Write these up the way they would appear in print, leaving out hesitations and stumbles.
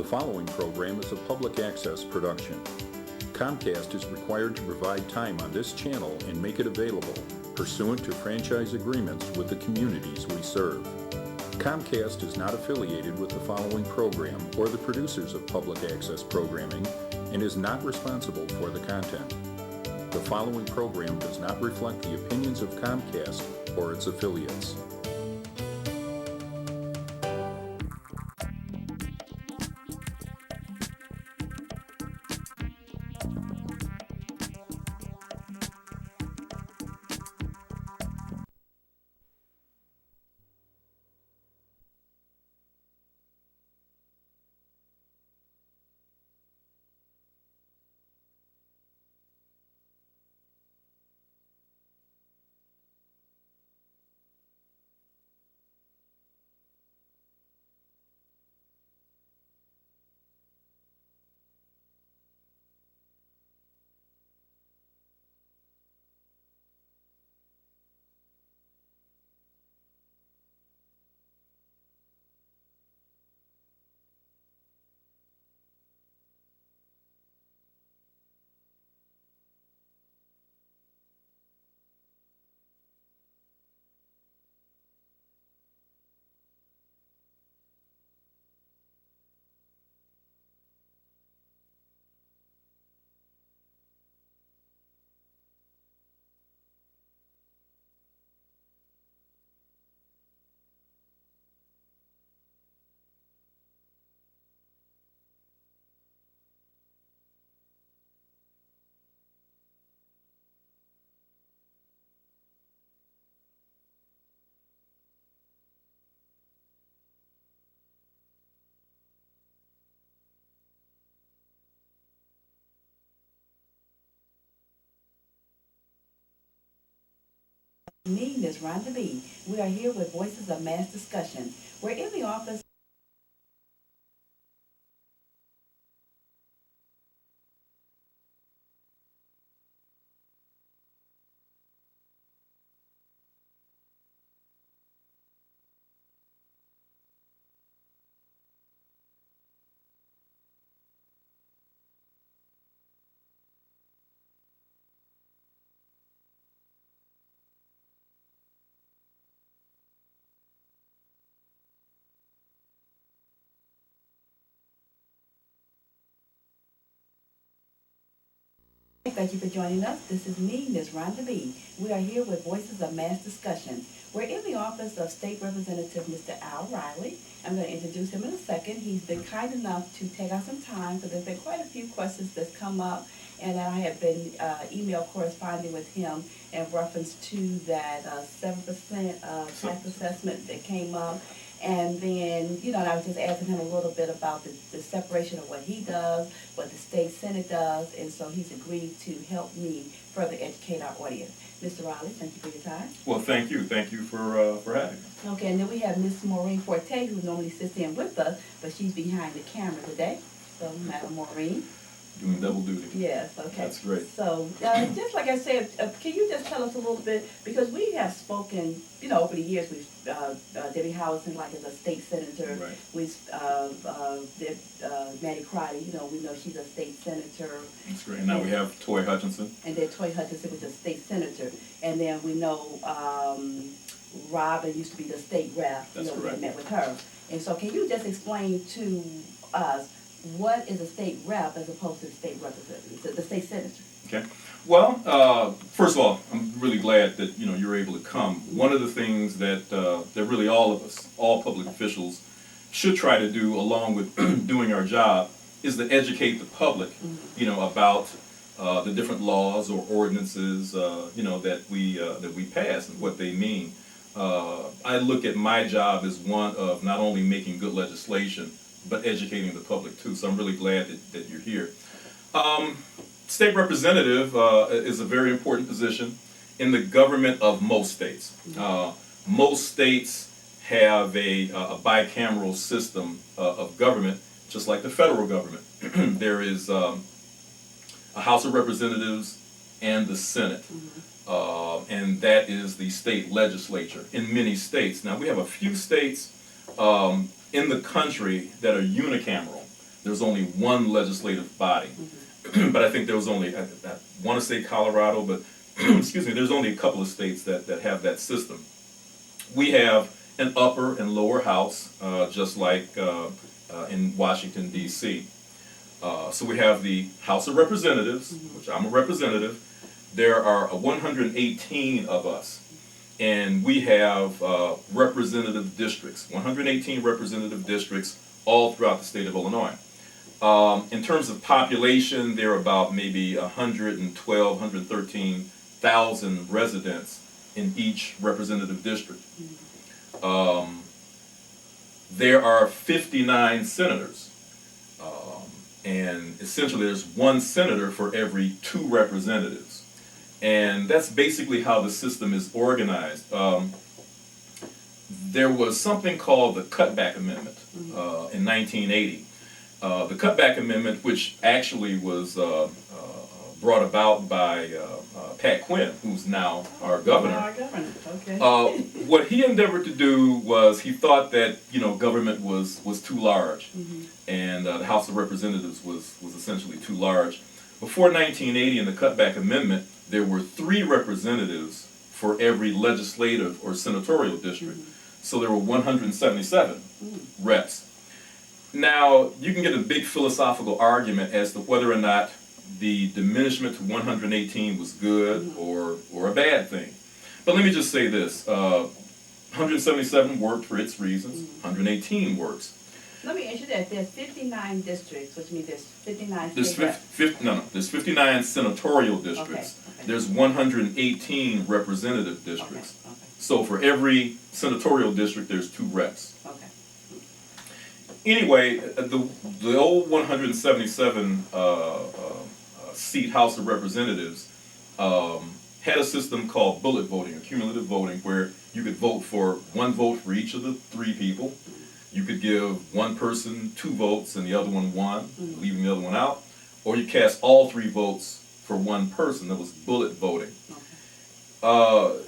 The following program is a public access production. Comcast is required to provide time on this channel and make it available pursuant to franchise agreements with the communities we serve. Comcast is not affiliated with the following program or the producers of public access programming and is not responsible for the content. The following program does not reflect the opinions of Comcast or its affiliates. Me, Ms. Rhonda B. We are here with Voices of Mass Discussion. We're in the office. Thank you for joining us. This is me, Ms. Rhonda B. We are here with Voices of Mass Discussion. We're in the office of State Representative Mr. Al Riley. I'm going to introduce him in a second. He's been kind enough to take out some time because there's been quite a few questions that's come up, and I have been email corresponding with him in reference to that 7% tax assessment that came up. And then, I was just asking him a little bit about the separation of what he does, what the state senate does, and so he's agreed to help me further educate our audience. Mr. Riley, thank you for your time. Well, thank you. Thank you for having me. Okay, and then we have Miss Maureen Forte, who normally sits in with us, but she's behind the camera today. So, Madam Maureen. Doing double duty. Yes, okay. That's great. So, just like I said, can you just tell us a little bit, because we have spoken, over the years, we've, Debbie Howison, like as a state senator. Right. We've, Maddie Crowley, we know she's a state senator. That's great. And now we have Toy Hutchinson. And then Toy Hutchinson was a state senator. And then we know Robin used to be the state rep. That's correct. We met with her. And so can you just explain to us what is a state rep as opposed to the state representative, the state senator? Okay. Well, first of all, I'm really glad that you're able to come. One of the things that that really all of us, all public officials, should try to do, along with doing our job, is to educate the public, about the different laws or ordinances, that we pass and what they mean. I look at my job as one of not only making good legislation, but educating the public too. So I'm really glad that you're here. State representative is a very important position in the government of most states. Most states have a bicameral system of government, just like the federal government. There is a House of Representatives and the Senate. And that is the state legislature in many states. Now, we have a few states in the country that are unicameral. there's only one legislative body. But I think there was only, I want to say Colorado, but excuse me, there's only a couple of states that have that system. We have an upper and lower house, just like in Washington, D.C. So we have the House of Representatives, which I'm a representative. There are 118 of us, and we have representative districts, 118 representative districts all throughout the state of Illinois. In terms of population, there are about maybe 112, 113,000 residents in each representative district. There are 59 senators, and essentially there's one senator for every 2 representatives. And that's basically how the system is organized. There was something called the Cutback Amendment in 1980. The Cutback Amendment, which actually was brought about by Pat Quinn, who's now our governor. Our governor, okay. What he endeavored to do was he thought that government was too large, and the House of Representatives was essentially too large. Before 1980 in the Cutback Amendment, there were 3 representatives for every legislative or senatorial district. So there were 177 reps. Now, you can get a big philosophical argument as to whether or not the diminishment to 118 was good or a bad thing. But let me just say this, 177 worked for its reasons, 118 works. Let me answer that. There's 59 districts, which means there's 59 There's state reps. there's 59 senatorial districts. Okay. There's 118 representative districts. Okay. So for every senatorial district, there's 2 reps. Okay. Anyway, the old 177 seat House of Representatives had a system called bullet voting, or cumulative voting, where you could vote for 1 vote for each of the 3 people. You could give one person 2 votes and the other one 1, leaving the other one out. Or you cast all 3 votes for 1 person. That was bullet voting. Okay.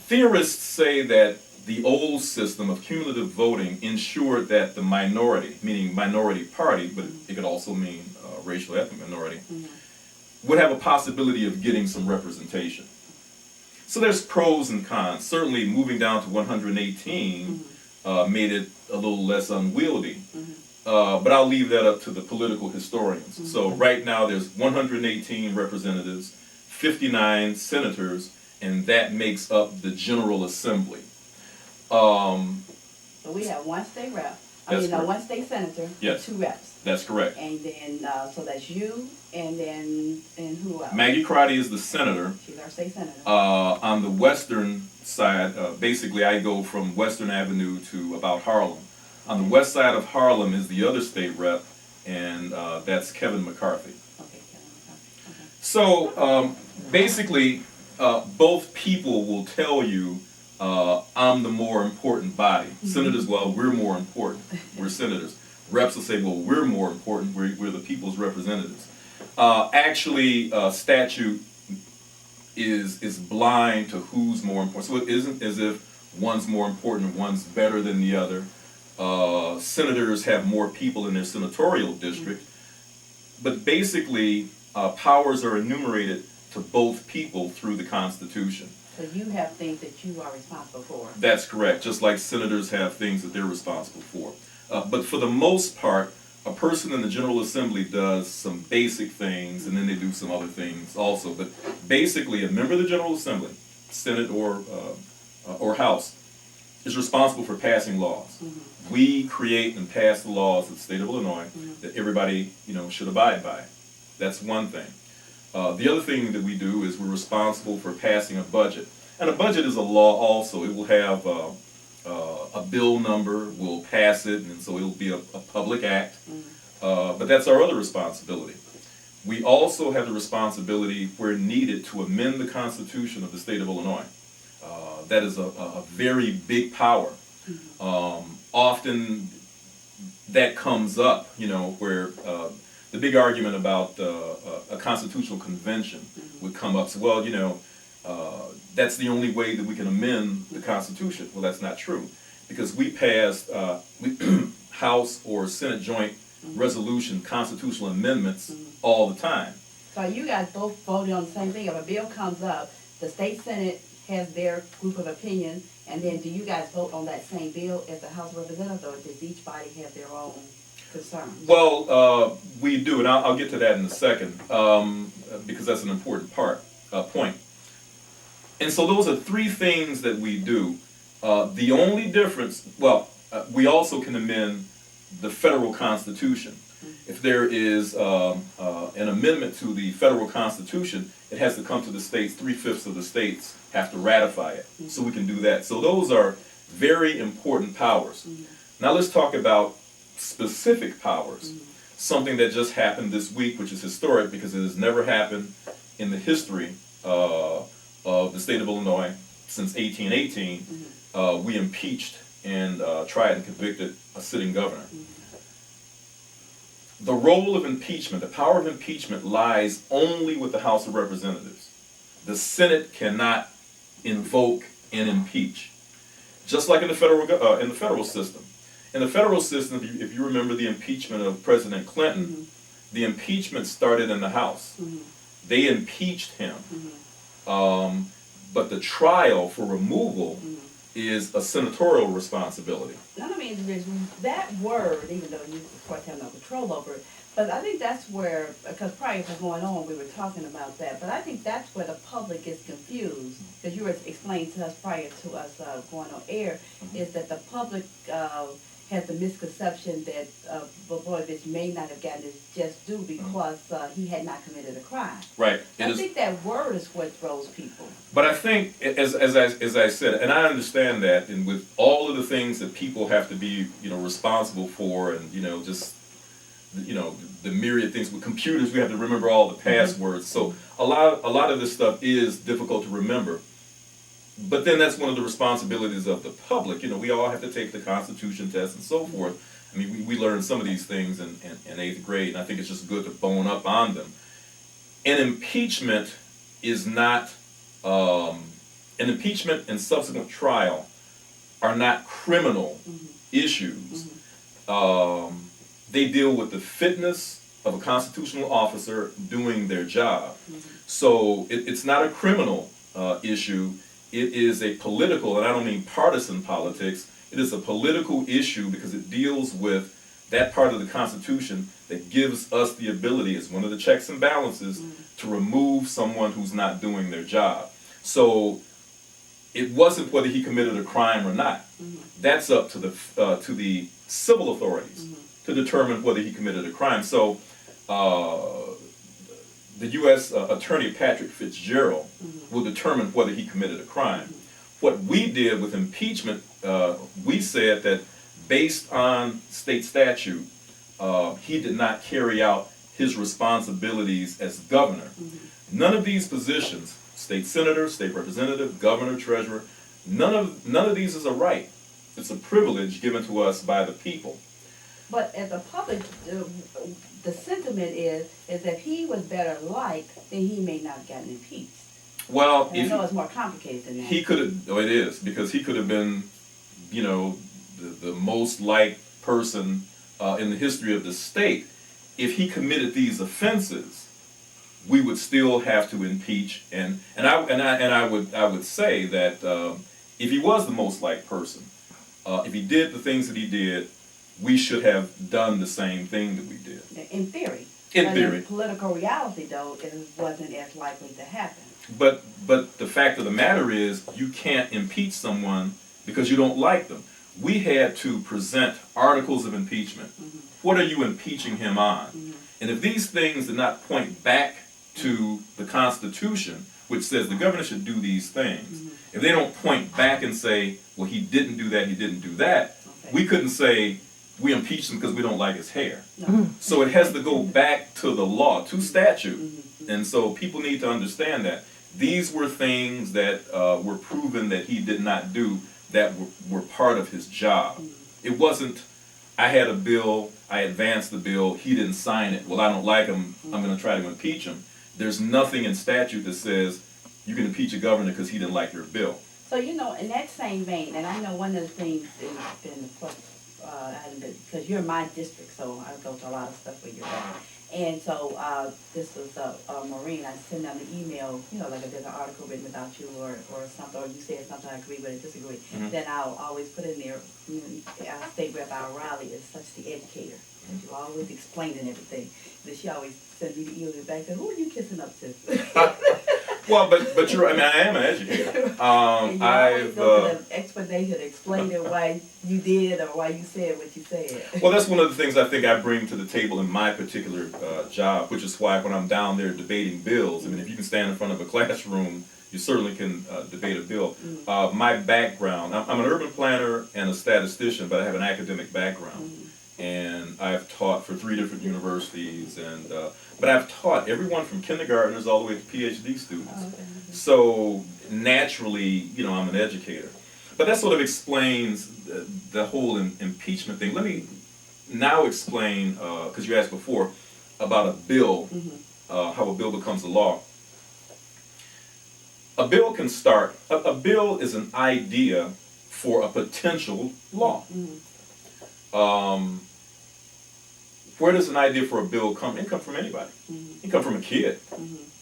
Theorists say that the old system of cumulative voting ensured that the minority, meaning minority party, but it could also mean racial ethnic minority, would have a possibility of getting some representation. So there's pros and cons. Certainly moving down to 118 made it a little less unwieldy. But I'll leave that up to the political historians. So right now there's 118 representatives, 59 senators, and that makes up the General Assembly. So we have 1 state rep, That's correct. 1 state senator, Yes. 2 reps. That's correct. And then, so that's you, and who else? Maggie Crotty is the senator. She's our state senator. On the western side, basically I go from Western Avenue to about Harlem. On the west side of Harlem is the other state rep, and that's Kevin McCarthy. Okay, okay. So basically, both people will tell you I'm the more important body. Senators, well, we're more important. We're senators. Reps will say, well, we're more important. We're the people's representatives. Actually, statute is blind to who's more important. So it isn't as if one's more important, one's better than the other. Senators have more people in their senatorial district, but basically powers are enumerated to both people through the Constitution. So you have things that you are responsible for. That's correct, just like senators have things that they're responsible for. But for the most part, a person in the General Assembly does some basic things, and then they do some other things also. But basically, a member of the General Assembly, Senate or House, is responsible for passing laws. We create and pass the laws of the state of Illinois that everybody, should abide by. That's one thing. The other thing that we do is we're responsible for passing a budget. And a budget is a law also. It will have a bill number, we'll pass it, and so it'll be a public act. But that's our other responsibility. We also have the responsibility, where needed, to amend the Constitution of the state of Illinois. That is a very big power. Often that comes up, where the big argument about a constitutional convention would come up. So, well, that's the only way that we can amend the Constitution. Well, that's not true, because we passed House or Senate joint resolution, constitutional amendments all the time. So you guys both voted on the same thing. If a bill comes up, the state senate has their group of opinion, and then do you guys vote on that same bill as the House of Representatives, or does each body have their own concerns? Well, we do, and I'll get to that in a second, because that's an important point. And so those are three things that we do. The only difference, we also can amend the federal Constitution. If there is an amendment to the federal Constitution, it has to come to the states. 3/5 of the states have to ratify it. So we can do that. So those are very important powers. Now let's talk about specific powers. Something that just happened this week, which is historic because it has never happened in the history of the state of Illinois since 1818. We impeached and tried and convicted a sitting governor. The role of impeachment, the power of impeachment, lies only with the House of Representatives. The Senate cannot invoke and impeach, just like in the federal system. In the federal system, if you remember the impeachment of President Clinton, the impeachment started in the House. They impeached him, but the trial for removal is a senatorial responsibility. I mean, that word, even though you, of course, have no control over it, but I think that's where, because prior to going on, we were talking about that, but I think that's where the public gets confused, because you were explaining to us prior to us going on air, is that the public has the misconception that Blagojevich may not have gotten his just due because he had not committed a crime. Right. I think that word is what throws people. But I think, as I said, and I understand that, and with all of the things that people have to be, responsible for, and just, the myriad things with computers, we have to remember all the passwords. So a lot of this stuff is difficult to remember. But then that's one of the responsibilities of the public. We all have to take the Constitution test and so forth. I mean, we learned some of these things in 8th grade, and I think it's just good to bone up on them. An impeachment is not, an impeachment and subsequent trial are not criminal issues. They deal with the fitness of a constitutional officer doing their job. So it's not a criminal issue. It is a political, and I don't mean partisan politics, it is a political issue because it deals with that part of the Constitution that gives us the ability, as one of the checks and balances, to remove someone who's not doing their job. So it wasn't whether he committed a crime or not. That's up to the civil authorities to determine whether he committed a crime. So the U.S. Attorney Patrick Fitzgerald will determine whether he committed a crime. What we did with impeachment, we said that based on state statute, he did not carry out his responsibilities as governor. None of these positions, state senator, state representative, governor, treasurer, none of these is a right. It's a privilege given to us by the people. But as a public, the sentiment is that he was better liked, then he may not have gotten impeached. Well, I know it's more complicated than that. He could have. Oh, it is, because he could have been, the most liked person in the history of the state. If he committed these offenses, we would still have to impeach. And I would say that if he was the most liked person, if he did the things that he did, we should have done the same thing that we did. In theory. In theory. In political reality, though, it wasn't as likely to happen. But the fact of the matter is, you can't impeach someone because you don't like them. We had to present articles of impeachment. What are you impeaching him on? And if these things did not point back to the Constitution, which says the governor should do these things, if they don't point back and say, well, he didn't do that, he didn't do that, we couldn't say, we impeached him because we don't like his hair. So it has to go back to the law, to statute. And so people need to understand that. These were things that were proven that he did not do that were part of his job. It wasn't, I had a bill, I advanced the bill, he didn't sign it. Well, I don't like him, I'm going to try to impeach him. There's nothing in statute that says you can impeach a governor because he didn't like your bill. So, in that same vein, and I know one of the things in because you're in my district, so I go to a lot of stuff where you're at. And so, this was, Maureen, I sent them an email, you know, like if there's an article written about you or something, or you said something I agree with or disagree, then I'll always put in there, our State Rep Al Riley is such the educator. And you always explaining everything. Then she always sends me the email back, and who are you kissing up to? Well, but you're, I mean, I am an educator. And you always go to the explanation, explaining why you did or why you said what you said. Well, that's one of the things I think I bring to the table in my particular job, which is why when I'm down there debating bills, I mean, if you can stand in front of a classroom, you certainly can debate a bill. My background, I'm an urban planner and a statistician, but I have an academic background. And I've taught for 3 different universities, and but I've taught everyone from kindergartners all the way to PhD students. Oh, okay. So naturally, you know, I'm an educator. But that sort of explains the whole impeachment thing. Let me now explain, because you asked before about a bill, how a bill becomes a law. A bill can start, a bill is an idea for a potential law. Where does an idea for a bill come? It can come from anybody. It can come from a kid.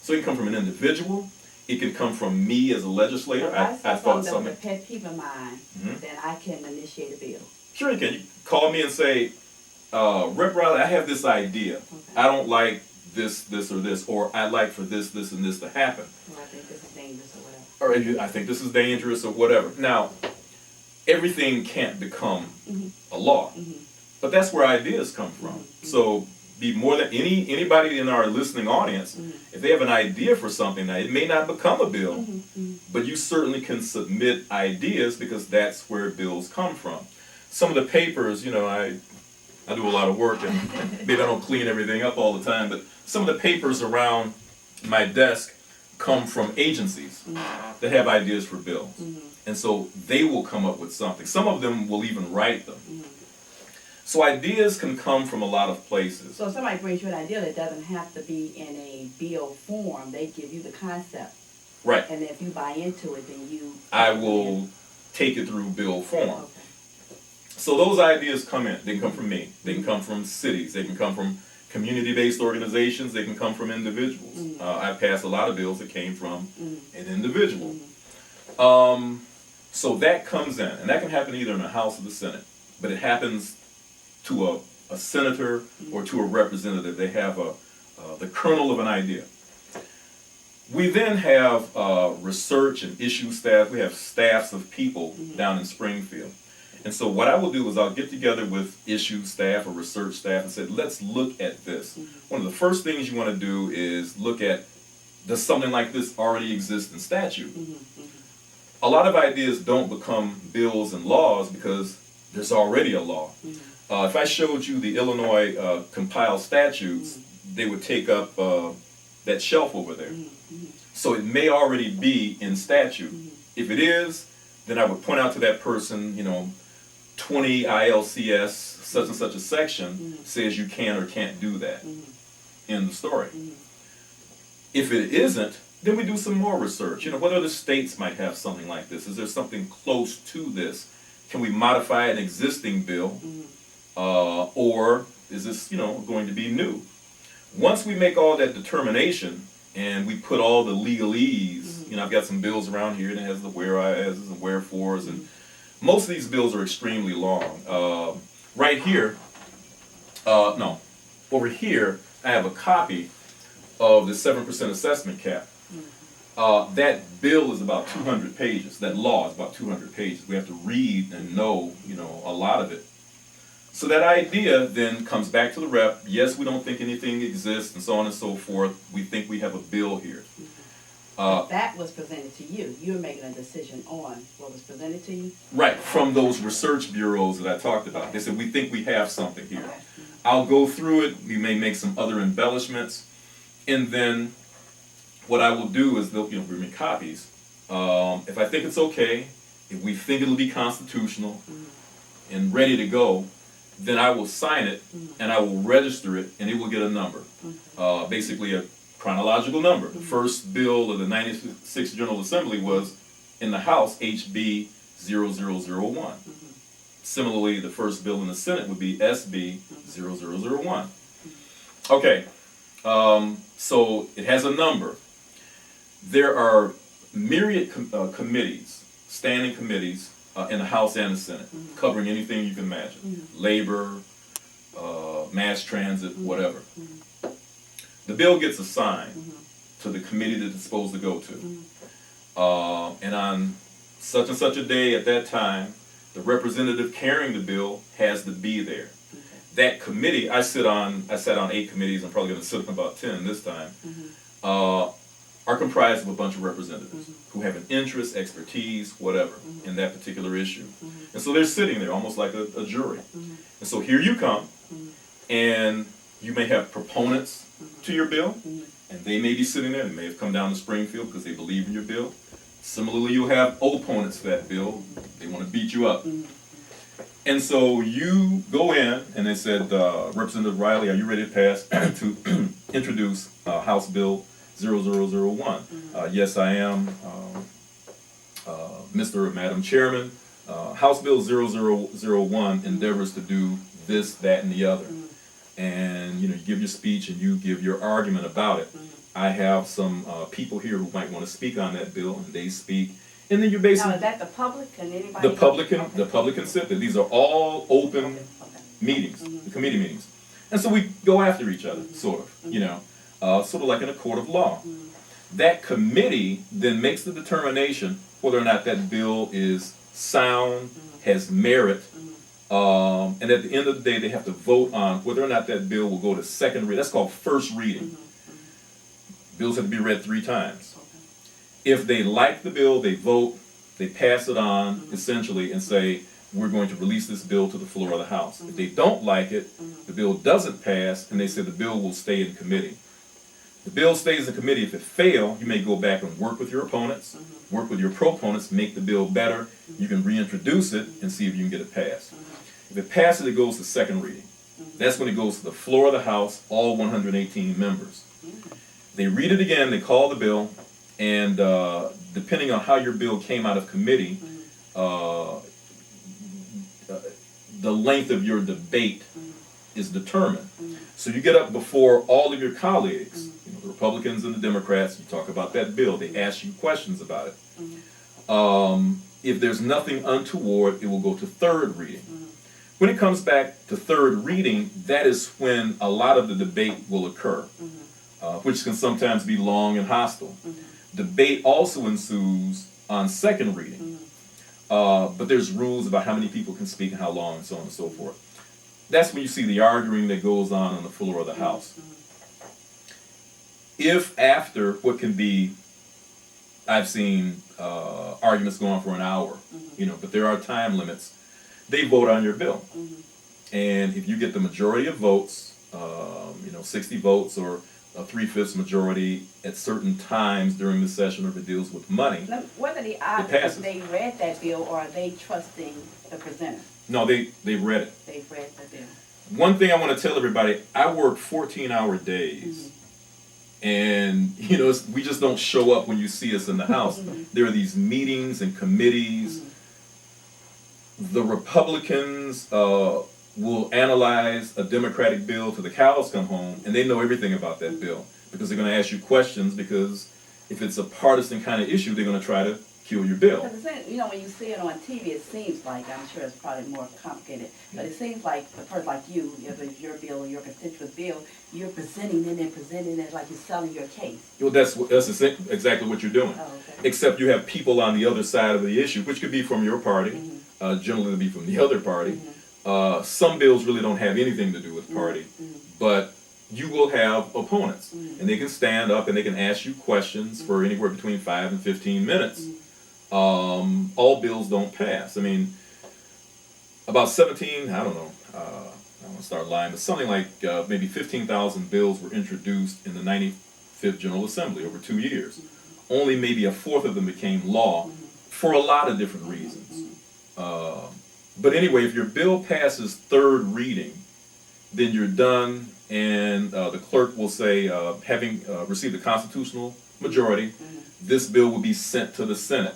So it can come from an individual. It can come from me as a legislator. If I thought something with a pet peeve of mine, then I can initiate a bill. Sure you can. You call me and say, Rep. Riley, I have this idea. Okay. I don't like this, or this, or I'd like for this, and this to happen. Or I think this is dangerous or whatever. Or I think this is dangerous or whatever. Now, everything can't become a law. But that's where ideas come from. So be more than anybody in our listening audience, if they have an idea for something, now it may not become a bill, but you certainly can submit ideas because that's where bills come from. Some of the papers, you know, I do a lot of work and maybe I don't clean everything up all the time, but some of the papers around my desk come from agencies that have ideas for bills. And so they will come up with something. Some of them will even write them. So ideas can come from a lot of places. So if somebody brings you an idea that doesn't have to be in a bill form, they give you the concept. Right. And if you buy into it, then you... I will take it through bill form. Okay. So those ideas come in. They can come from me. They can come from cities. They can come from community-based organizations. They can come from individuals. I passed a lot of bills that came from an individual. So that comes in. And that can happen either in the House or the Senate. But it happens to a senator or to a representative. They have the kernel of an idea. We then have research and issue staff. We have staffs of people down in Springfield. And so what I will do is I'll get together with issue staff or research staff and say, let's look at this. One of the first things you want to do is look at, does something like this already exist in statute? A lot of ideas don't become bills and laws because there's already a law. If I showed you the Illinois compiled statutes, they would take up that shelf over there. So it may already be in statute. If it is, then I would point out to that person, you know, 20 ILCS, such and such a section, says you can or can't do that. End the story. If it isn't, then we do some more research. You know, what other states might have something like this? Is there something close to this? Can we modify an existing bill? Or is this, you know, going to be new? Once we make all that determination and we put all the legalese, you know, I've got some bills around here that has the whereases and wherefores, and most of these bills are extremely long. Right here, over here, I have a copy of the 7% assessment cap. That bill is about 200 pages. That law is about 200 pages. We have to read and know, you know, a lot of it. So that idea then comes back to the rep. Yes, we don't think anything exists, and so on and so forth. We think we have a bill here. That was presented to you. You were making a decision on what was presented to you? Right, from those research bureaus that I talked about. They said, we think we have something here. I'll go through it. We may make some other embellishments. And then what I will do is they'll, you know, bring me copies. If I think it's okay, if we think it'll be constitutional and ready to go, then I will sign it and I will register it, and it will get a number, basically a chronological number. The first bill of the 96th General Assembly was in the House HB 0001. Similarly, the first bill in the Senate would be SB 0001. Okay, so it has a number. There are myriad committees, standing committees in the House and the Senate, covering anything you can imagine. Labor, mass transit, whatever. The bill gets assigned to the committee that it's supposed to go to. And on such and such a day at that time, the representative carrying the bill has to be there. That committee, I sat on 8 committees, I'm probably going to sit on about 10 this time, are comprised of a bunch of representatives who have an interest, expertise, whatever, in that particular issue. And so they're sitting there almost like a jury. And so here you come, and you may have proponents to your bill, and they may be sitting there, they may have come down to Springfield because they believe in your bill. Similarly, you'll have opponents to that bill, they want to beat you up. And so you go in, and they said, Representative Riley, are you ready to pass to introduce House Bill 0001? Yes, I am, Mr. or Madam Chairman. House Bill 0001 endeavors to do this, that, and the other. And you give your speech and you give your argument about it. I have some people here who might want to speak on that bill, and they speak. And then you're basically... Now, is that the public? Can anybody... The public can sit there. These are all open meetings, the committee meetings. And so we go after each other, sort of, sort of like in a court of law. That committee then makes the determination whether or not that bill is sound, has merit, and at the end of the day, they have to vote on whether or not that bill will go to second reading. That's called first reading. Bills have to be read 3 times. If they like the bill, they vote, they pass it on, essentially, and say, we're going to release this bill to the floor of the House. If they don't like it, the bill doesn't pass, and they say the bill will stay in committee. The bill stays in committee. If it fails, you may go back and work with your opponents, work with your proponents, make the bill better. You can reintroduce it and see if you can get it passed. If it passes, it goes to second reading. That's when it goes to the floor of the House, all 118 members. They read it again, they call the bill, and depending on how your bill came out of committee, the length of your debate is determined. So you get up before all of your colleagues, the Republicans and the Democrats, you talk about that bill, they ask you questions about it. If there's nothing untoward, it will go to third reading. When it comes back to third reading, that is when a lot of the debate will occur, which can sometimes be long and hostile. Debate also ensues on second reading, but there's rules about how many people can speak and how long and so on and so forth. That's when you see the arguing that goes on the floor of the House. If after what can be, I've seen arguments go on for an hour, but there are time limits, they vote on your bill. And if you get the majority of votes, 60 votes or a 3/5 majority at certain times during the session, or if it deals with money, Now, what are the odds that they read that bill, or are they trusting the presenter? No, they've read it. They've read the bill. One thing I want to tell everybody, I work 14-hour days. And, we just don't show up when you see us in the House. There are these meetings and committees. The Republicans will analyze a Democratic bill till the cows come home, and they know everything about that bill because they're going to ask you questions, because if it's a partisan kind of issue, they're going to try to kill your bill. Because when you see it on TV, it seems like, I'm sure it's probably more complicated, but it seems like a person like you, if it's your bill or your constituent bill, you're presenting it like you're selling your case. Well, that's exactly what you're doing. Oh, okay. Except you have people on the other side of the issue, which could be from your party, generally it'll be from the other party. Some bills really don't have anything to do with party, but you will have opponents, and they can stand up and they can ask you questions for anywhere between 5 and 15 minutes. All bills don't pass. I mean, about 17, I don't know, I don't want to start lying, but something like maybe 15,000 bills were introduced in the 95th General Assembly over 2 years. Only maybe a fourth of them became law for a lot of different reasons. But anyway, if your bill passes third reading, then you're done, and the clerk will say, having received the constitutional majority, this bill will be sent to the Senate.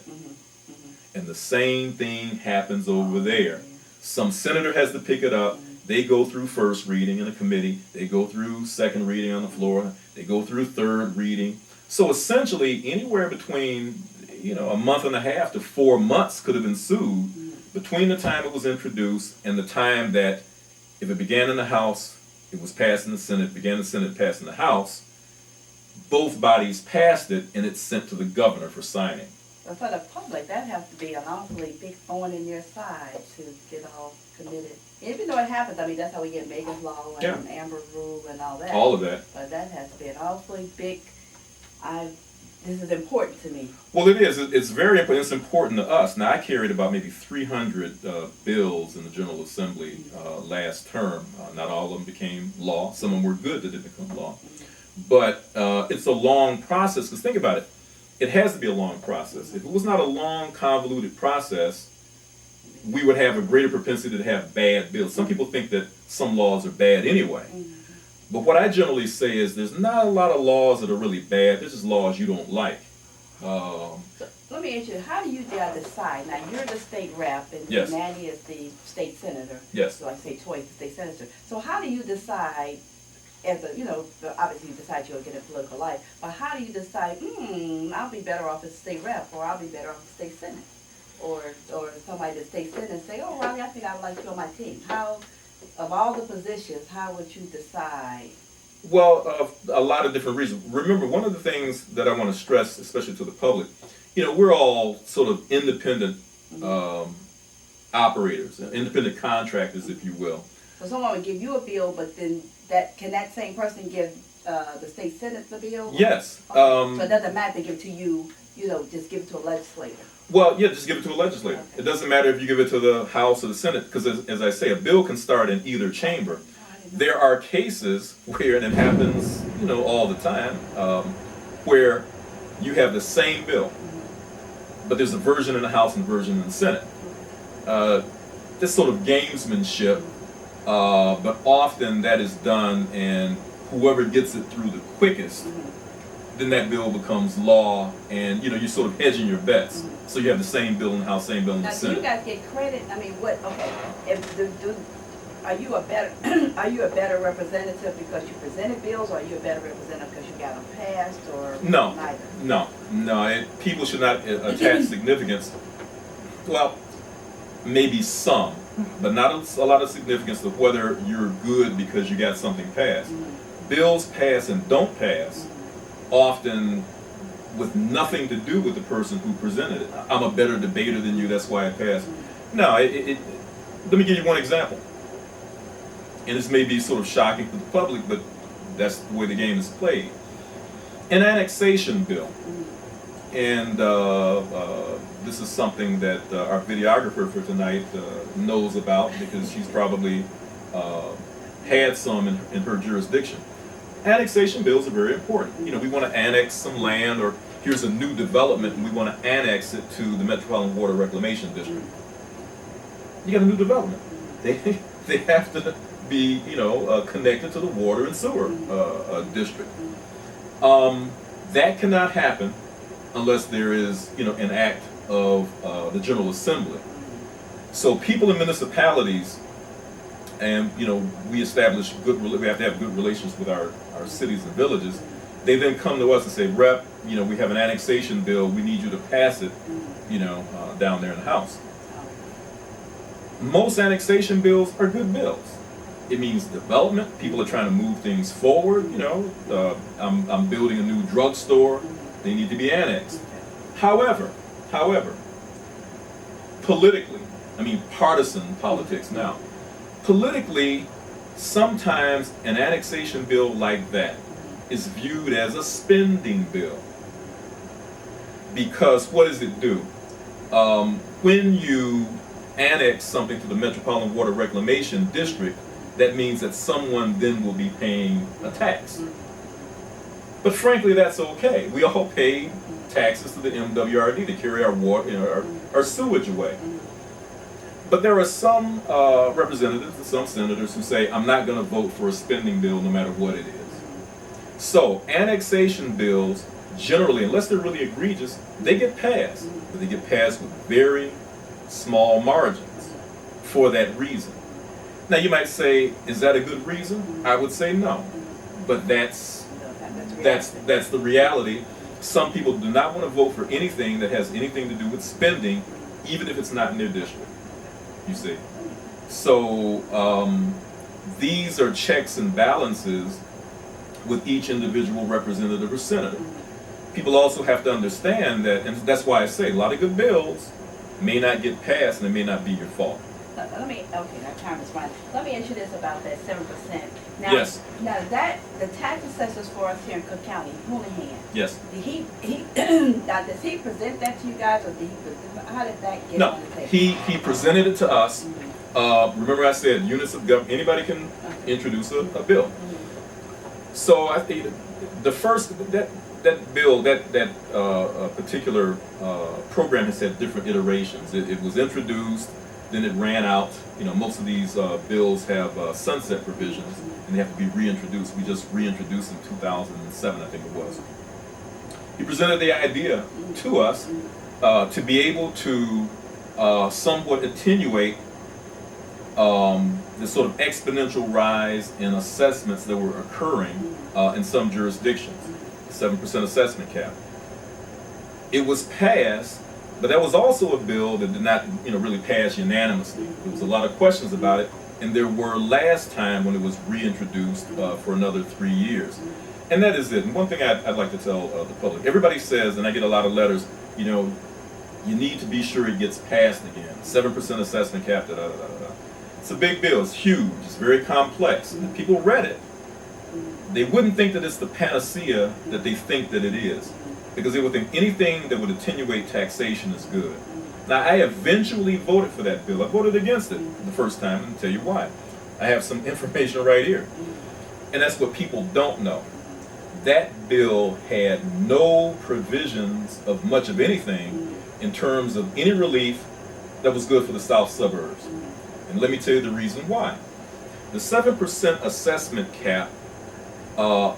And the same thing happens over there. Some senator has to pick it up. They go through first reading in a committee. They go through second reading on the floor. They go through third reading. So essentially, anywhere between a month and a half to 4 months could have ensued between the time it was introduced and the time that, if it began in the House, it was passed in the Senate, began in the Senate, passed in the House, both bodies passed it, and it's sent to the governor for signing. But for the public, that has to be an awfully big thorn in their side to get all committed. Even though it happens, I mean, that's how we get Megan's Law and Amber Rule and all that. All of that. But that has to be an awfully big, this is important to me. Well, it is. It's very important. It's important to us. Now, I carried about maybe 300 bills in the General Assembly last term. Not all of them became law. Some of them were good that didn't become law. But it's a long process, because think about it. It has to be a long process. If it was not a long, convoluted process, we would have a greater propensity to have bad bills. Some people think that some laws are bad anyway. But what I generally say is there's not a lot of laws that are really bad. There's just laws you don't like. So let me ask you, how do you decide? Now, you're the state rep, and Yes. Maddie is the state senator. Yes. So I say Toy is the state senator. So how do you decide, as a, obviously you decide you'll get in political life, but how do you decide, I'll be better off as a state rep, or I'll be better off as state senate? Or somebody that's state senate say, oh, Riley, I think I would like you on my team. How, of all the positions, how would you decide? Well, a lot of different reasons. Remember, one of the things that I want to stress, especially to the public, we're all sort of independent operators, independent contractors, if you will. So someone would give you a bill, but then can that same person give the state senate the bill? Yes. Okay. So it doesn't matter if they give it to you, just give it to a legislator. Well, yeah, just give it to a legislator. Okay. It doesn't matter if you give it to the House or the Senate, because as I say, a bill can start in either chamber. There are cases where, and it happens, all the time, where you have the same bill, but there's a version in the House and a version in the Senate. This sort of gamesmanship, but often that is done, and whoever gets it through the quickest, then that bill becomes law, and you're sort of hedging your bets. So you have the same bill in the House, same bill in the Now, do Senate. you guys get credit? I mean, are you a better representative because you presented bills, or are you a better representative because you got them passed, or neither? No. People should not attach significance. Well, maybe some, but not a lot of significance of whether you're good because you got something passed. Bills pass and don't pass often with nothing to do with the person who presented it. I'm a better debater than you, that's why it passed. No, let me give you one example. And this may be sort of shocking to the public, but that's the way the game is played. An annexation bill, and this is something that our videographer for tonight knows about, because she's probably had some in her jurisdiction. Annexation bills are very important. We want to annex some land, or here's a new development and we want to annex it to the Metropolitan Water Reclamation District. You got a new development. They have to be, connected to the water and sewer district. That cannot happen unless there is, an act of the General Assembly. So people in municipalities, and we establish we have to have good relations with our cities and villages. They then come to us and say, Rep, we have an annexation bill. We need you to pass it, down there in the House. Most annexation bills are good bills. It means development. People are trying to move things forward. I'm building a new drugstore. They need to be annexed. However, politically, partisan politics now. Politically, sometimes an annexation bill like that is viewed as a spending bill. Because what does it do? When you annex something to the Metropolitan Water Reclamation District, that means that someone then will be paying a tax. But frankly, that's okay. We all pay taxes to the MWRD to carry our water, our sewage away. But there are some representatives and some senators who say, I'm not going to vote for a spending bill no matter what it is. So annexation bills, generally, unless they're really egregious, they get passed. But they get passed with very small margins. for that reason. Now you might say, is that a good reason? I would say no, but that's the reality. Some people do not want to vote for anything that has anything to do with spending, even if it's not in their district. You see, so these are checks and balances with each individual representative or senator. People also have to understand that, and that's why I say a lot of good bills may not get passed, and it may not be your fault. Okay, our time is running. Let me ask you this about that 7%. Now, Yes. Now that the tax assessors for us here in Cook County, Houlihan. Yes. Did he now does he present that to you guys, or did he present, how did that get No, on the table? he presented it to us. Remember I said units of government, anybody can introduce a bill. So I think the first, that bill, that particular program has had different iterations. It was introduced, then it ran out. You know, most of these bills have sunset provisions, and they have to be reintroduced. We just reintroduced in 2007, I think it was. He presented the idea to us to be able to somewhat attenuate the sort of exponential rise in assessments that were occurring in some jurisdictions. 7% assessment cap. It was passed, but that was also a bill that did not, really pass unanimously. There was a lot of questions about it, and there were last time when it was reintroduced for another 3 years. And that is it. And one thing I'd like to tell the public, everybody says, and I get a lot of letters, you need to be sure it gets passed again. 7% assessment cap, da da da da da. It's a big bill. It's huge. It's very complex. And people read it. They wouldn't think that it's the panacea that they think that it is, because they would think anything that would attenuate taxation is good. Now, I eventually voted for that bill. I voted against it the first time, and I'll tell you why. I have some information right here. And that's what people don't know. That bill had no provisions of much of anything in terms of any relief that was good for the south suburbs. And let me tell you the reason why. The 7% assessment cap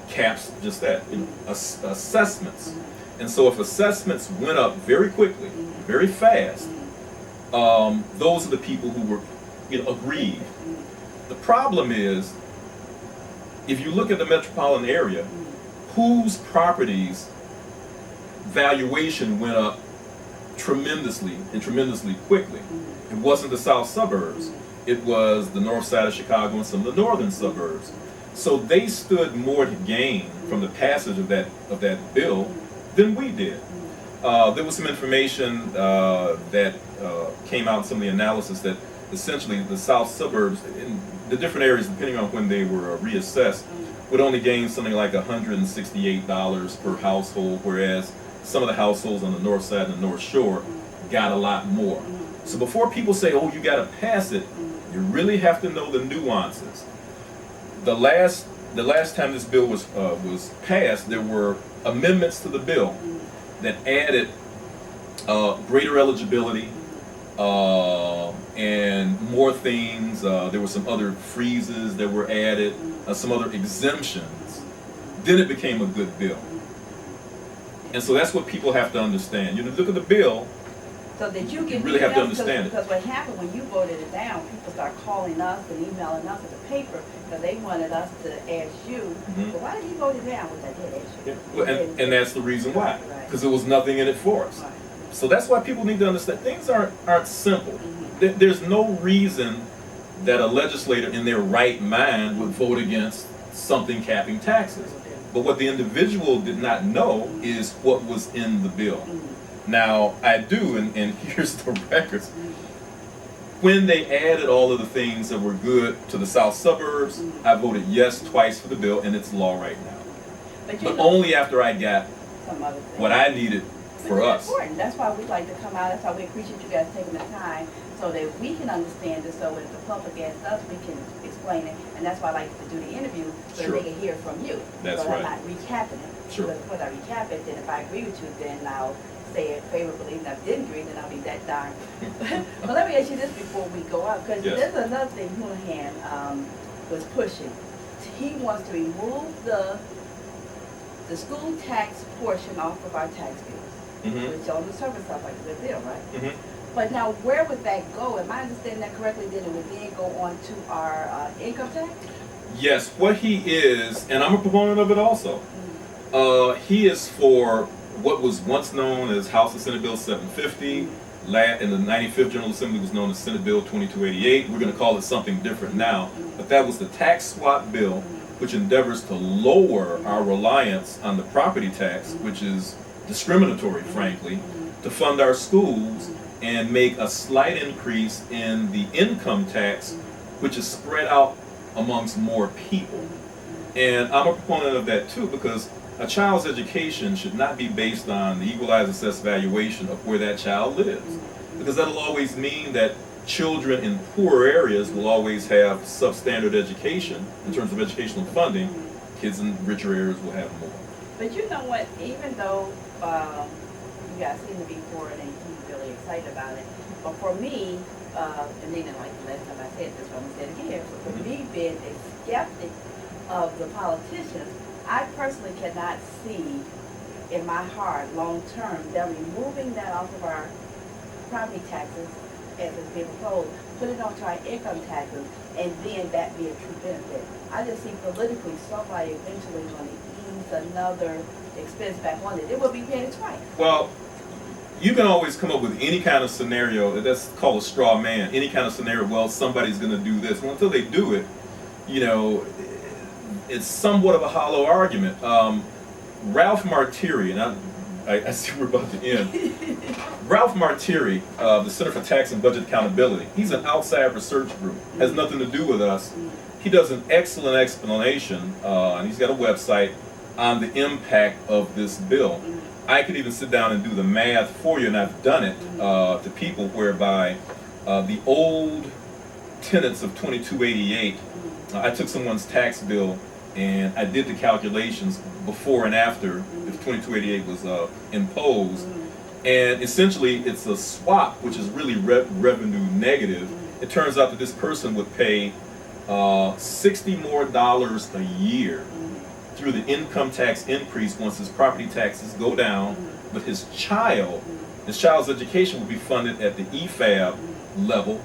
caps just that, assessments. And so if assessments went up very quickly, very fast, those are the people who were aggrieved. The problem is, if you look at the metropolitan area, whose properties valuation went up tremendously and tremendously quickly? It wasn't the south suburbs. It was the north side of Chicago and some of the northern suburbs. So they stood more to gain from the passage of that bill than we did. There was some information that came out in some of the analysis that essentially the south suburbs, in the different areas, depending on when they were reassessed, would only gain something like $168 per household, whereas some of the households on the north side and the North Shore got a lot more. So before people say, oh, you got to pass it, you really have to know the nuances. The last time this bill was passed, there were amendments to the bill that added greater eligibility and more things. There were some other freezes that were added, some other exemptions. Then it became a good bill. And so that's what people have to understand. Look at the bill. So did you get really have to understand it. Because what happened when you voted it down, people started calling us and emailing us at the paper because they wanted us to ask you, well, why did he vote it down? Which I did ask you. Yeah. Well, and that's the reason why. Because there was nothing in it for us. Right. So that's why people need to understand things aren't simple. There's no reason that a legislator in their right mind would vote against something capping taxes. But what the individual did not know is what was in the bill. Now, I do, and here's the records. When they added all of the things that were good to the south suburbs, I voted yes twice for the bill, and it's law right now. But only after I got what I needed for us. Important. That's why we like to come out. That's why we appreciate you guys taking the time so that we can understand it, so if the public asks us, we can explain it. And that's why I like to do the interview, so Sure. that they can hear from you. That's so right. I'm not recapping it. Sure. Because when I recap it, then if I agree with you, then I'll say it favorably. And if I didn't agree, then I'll be that darn. But let me ask you this before we go out, because Yes. there's another thing Houlihan was pushing. He wants to remove the school tax portion off of our tax bills, which on the surface sounds like a good deal, right? But now, where would that go? Am I understanding that correctly? Then it would then go on to our income tax? Yes, what he is, and I'm a proponent of it also. He is for what was once known as House of Senate Bill 750. In the 95th General Assembly was known as Senate Bill 2288. We're going to call it something different now. But that was the tax swap bill, which endeavors to lower our reliance on the property tax, which is discriminatory, frankly, to fund our schools and make a slight increase in the income tax, which is spread out amongst more people. And I'm a proponent of that too, because a child's education should not be based on the equalized assessed valuation of where that child lives, because that'll always mean that children in poorer areas will always have substandard education in terms of educational funding. Kids in richer areas will have more. But you know what, even though you guys seem to be for it and he's really excited about it, but for me, and then like the last time I said this, I'm going to say it again, for me being a skeptic of the politicians, I personally cannot see in my heart long term that removing that off of our property taxes as it's being proposed, put it onto our income taxes, and then that be a true benefit. I just see politically somebody eventually going to ease another expense back on it. It will be paid twice. Well, you can always come up with any kind of scenario, that's called a straw man, any kind of scenario, well, somebody's going to do this. Well, until they do it, you know, it's somewhat of a hollow argument. Ralph Martiri, and I see we're about to end. Ralph Martiri, the Center for Tax and Budget Accountability, he's an outside research group, has nothing to do with us. He does an excellent explanation, and he's got a website on the impact of this bill. I could even sit down and do the math for you, and I've done it to people whereby the old tenets of 2288, I took someone's tax bill and I did the calculations before and after if 2288 was imposed, and essentially it's a swap, which is really revenue negative. It turns out that this person would pay $60 more a year through the income tax increase once his property taxes go down, but his child's education will be funded at the EFAB level,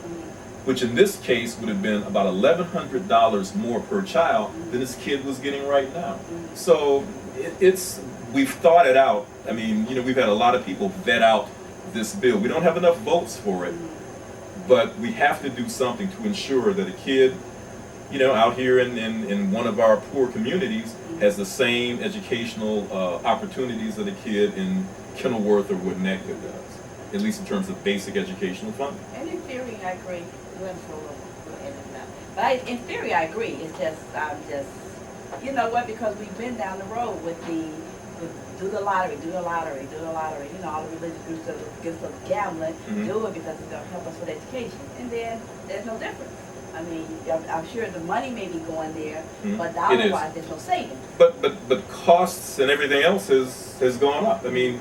which in this case would have been about $1,100 more per child than his kid was getting right now. So we've thought it out. I mean, you know, we've had a lot of people vet out this bill. We don't have enough votes for it, but we have to do something to ensure that a kid, you know, out here in one of our poor communities has the same educational opportunities that a kid in Kenilworth or Winnetka does, at least in terms of basic educational funding. And in theory, I agree. We'll end it now. But in theory, I agree. It's just, you know what? Because we've been down the road with do the lottery. You know, all the religious groups that get us gambling, do it because it's going to help us with education. And then there's no difference. I mean, I'm sure the money may be going there, but dollar-wise, there's no savings. But costs and everything else has gone up. I mean,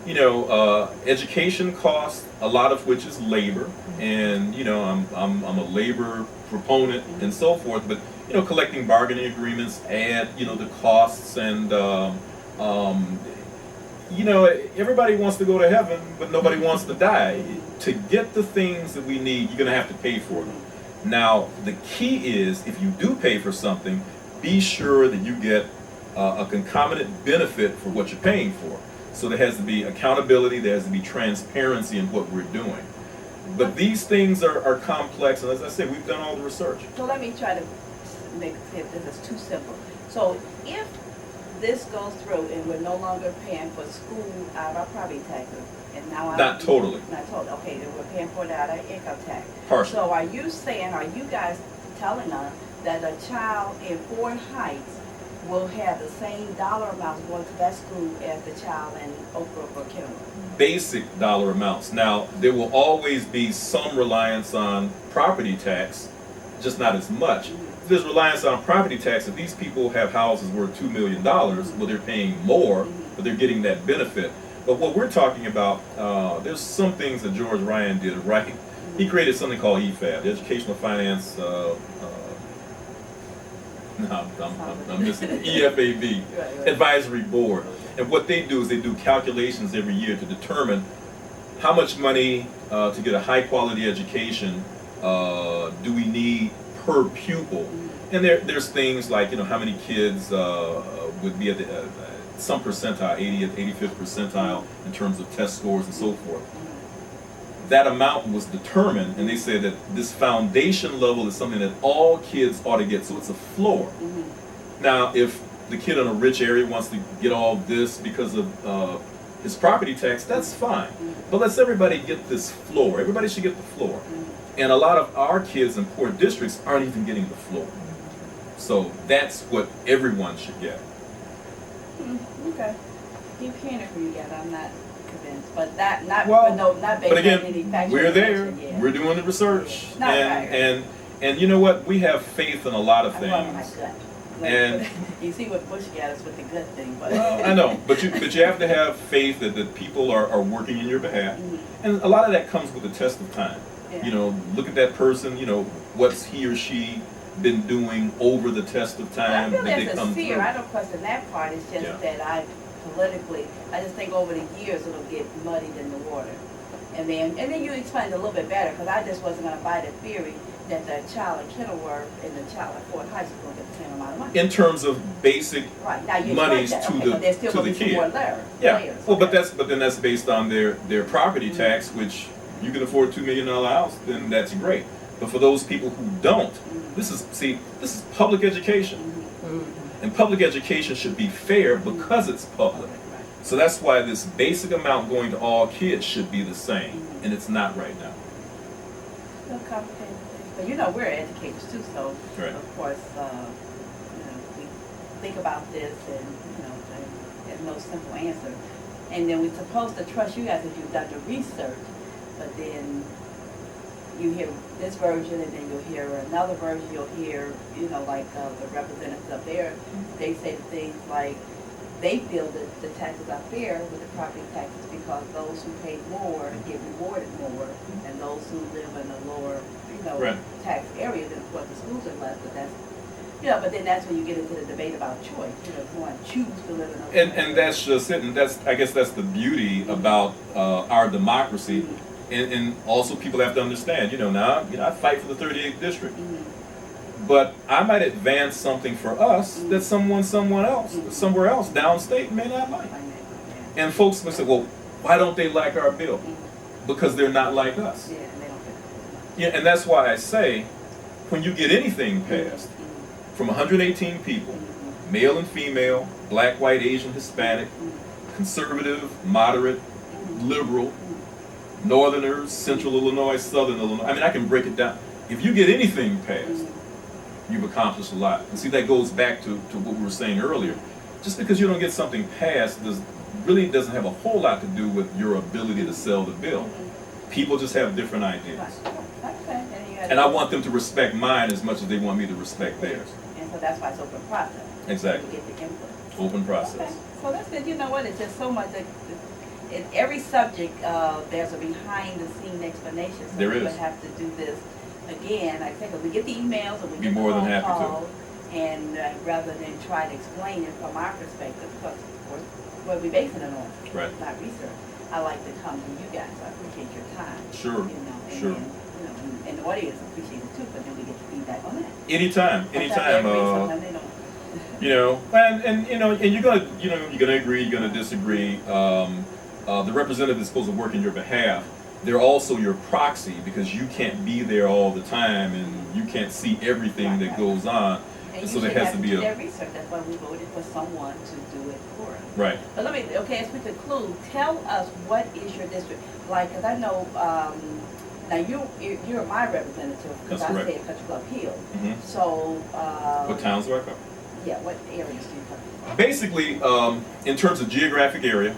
you know, education costs, a lot of which is labor, and you know, I'm a labor proponent and so forth. But you know, collecting bargaining agreements add, you know, the costs, and you know, everybody wants to go to heaven, but nobody wants to die. To get the things that we need, you're going to have to pay for them. Now, the key is, if you do pay for something, be sure that you get a concomitant benefit for what you're paying for. So there has to be accountability, there has to be transparency in what we're doing. But these things are complex, and as I said, we've done all the research. So let me try to make see if this is too simple. So if this goes through and we're no longer paying for school out of our property taxes, and now Not totally. Not totally. Okay, then we're paying for it out of income tax. Partially. So are you guys telling us that a child in Fort Heights will have the same dollar amounts going to that school as the child in Oak Brook or Kenilworth? Basic dollar amounts. Now, there will always be some reliance on property tax, just not as much. If there's reliance on property tax, if these people have houses worth $2 million, well, they're paying more, but they're getting that benefit. But what we're talking about, there's some things that George Ryan did right. He created something called EFAB, the Educational Finance, I'm missing it, EFAB, Advisory Board. And what they do is they do calculations every year to determine how much money to get a high quality education do we need per pupil? And there's things like, you know, how many kids would be at the, some percentile, 80th, 85th percentile in terms of test scores and so forth. That amount was determined, and they said that this foundation level is something that all kids ought to get, so it's a floor. Now, if the kid in a rich area wants to get all this because of his property tax, that's fine. But let's everybody get this floor. Everybody should get the floor. And a lot of our kids in poor districts aren't even getting the floor. So that's what everyone should get. Okay. Keep hearing it from you guys. I'm not convinced, but not Well, not based but again, on any factual we're there. information, yeah. We're doing the research, No, right. and you know what? We have faith in a lot of I'm going with my things. gut. And- You see what Bush got us with the gut thing, but Well, I know, but you have to have faith that people are working in your behalf, and a lot of that comes with the test of time. Yeah. You know, look at that person. You know, what's he or she been doing over the test of But I time feel that they there's a come fear. through. I don't question that part. It's just Yeah. that I just think over the years it'll get muddied in the water. And then you explained it a little bit better, because I just wasn't going to buy the theory that the child in Kenilworth and the child at Fort High School get the same amount of money. In terms of basic Right, now you monies explained that, to okay, but there's still the going to be some kid. more Yeah, layers. well, but Okay. then that's based on their property tax, which you can afford a $2 million house, then that's great. But for those people who don't, this is public education, and public education should be fair because it's public. So that's why this basic amount going to all kids should be the same, and it's not right now. Still complicated. But you know, we're educators too, so Right. of course, we think about this and, there's no simple answer. And then we're supposed to trust you guys if you've done the research, but then you hear this version and then you'll hear another version, you'll hear, like the representatives up there, they say things like, they feel that the taxes are fair with the property taxes because those who pay more get rewarded more, and those who live in a lower, Right. tax area, then of course the schools are less, but but then that's when you get into the debate about choice, if you want to choose to live in a. And that's just it, and I guess that's the beauty about our democracy, and also people have to understand, now, I fight for the 38th district. But I might advance something for us that somewhere else downstate may not like. And folks will say, well, why don't they like our bill? Because they're not like us. Yeah, and they don't fit. Yeah, and that's why I say, when you get anything passed from 118 people, male and female, black, white, Asian, Hispanic, conservative, moderate, liberal, northerners, central Illinois, southern Illinois, I mean, I can break it down. If you get anything passed, you've accomplished a lot. And see, that goes back to what we were saying earlier. Just because you don't get something passed really doesn't have a whole lot to do with your ability to sell the bill. People just have different ideas. Okay. And I want them to respect mine as much as they want me to respect theirs. And so that's why it's open process. Exactly. You get the input. Open Okay, process. so that's good. You know what? It's just so much. In every subject, there's a behind-the-scene explanation. So There we is. would have to do this again. I think we get the emails and we Be get the more than phone happy to. calls, and rather than try to explain it from our perspective, because of course, what we basing it on, Right. not research. I like to come to you guys. I appreciate your time. Sure, And sure. then, and the audience appreciates it too, but then we get your feedback on that. Anytime. Sometimes they agree, sometimes they don't. And you're gonna agree, you're gonna disagree. The representative is supposed to work in your behalf. They're also your proxy because you can't be there all the time and you can't see everything that goes on. And So you there should has have to to be do a that research. That's why we voted for someone to do it for us. right. But as we conclude, tell us what is your district like? Because I know now you're my representative because That's I correct. stay at Country Club Hill. Mhm. So What towns do I cover? yeah, what areas do you cover? Basically, in terms of geographic area,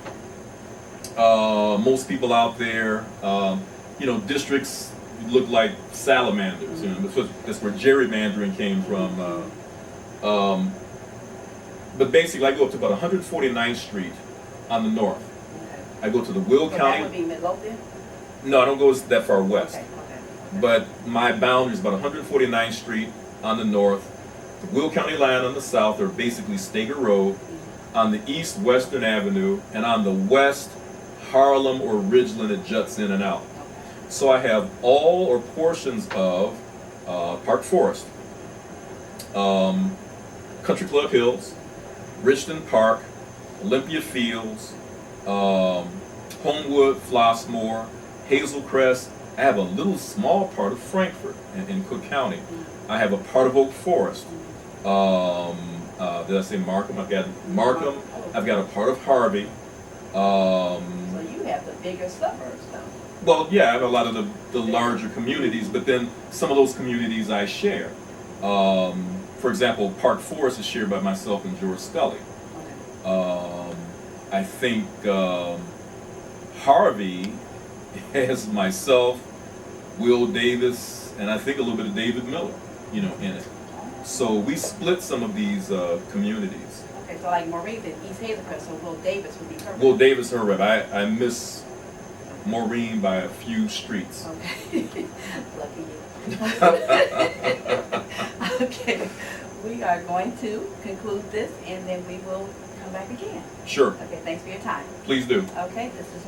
most people out there, districts look like salamanders. That's where gerrymandering came from. But basically, I go up to about 149th Street on the north. Okay. I go to the Will So that County. would be Midlothian? No, I don't go that far west. Okay. But my boundary is about 149th Street on the north. The Will County line on the south are basically Stager Road. On the east, Western Avenue, and on the west, Harlem or Ridgeland, it juts in and out. So I have all or portions of Park Forest, Country Club Hills, Richton Park, Olympia Fields, Homewood, Flossmoor, Hazel Crest. I have a little small part of Frankfort in Cook County. I have a part of Oak Forest. Did I say Markham? I've got Markham. I've got a part of Harvey. So you have the bigger suburbs, though. Well, yeah, I have a lot of the larger communities, but then some of those communities I share. For example, Park Forest is shared by myself and George Scully. I think Harvey has myself, Will Davis, and I think a little bit of David Miller, in it. So we split some of these communities. Okay, so like Maureen's in East Hazelcrest, so Will Davis would be her. Will Davis, her rep. I miss Maureen by a few streets. Okay. Lucky you. Okay, we are going to conclude this and then we will come back again. Sure. Okay, thanks for your time. Please do. Okay, this is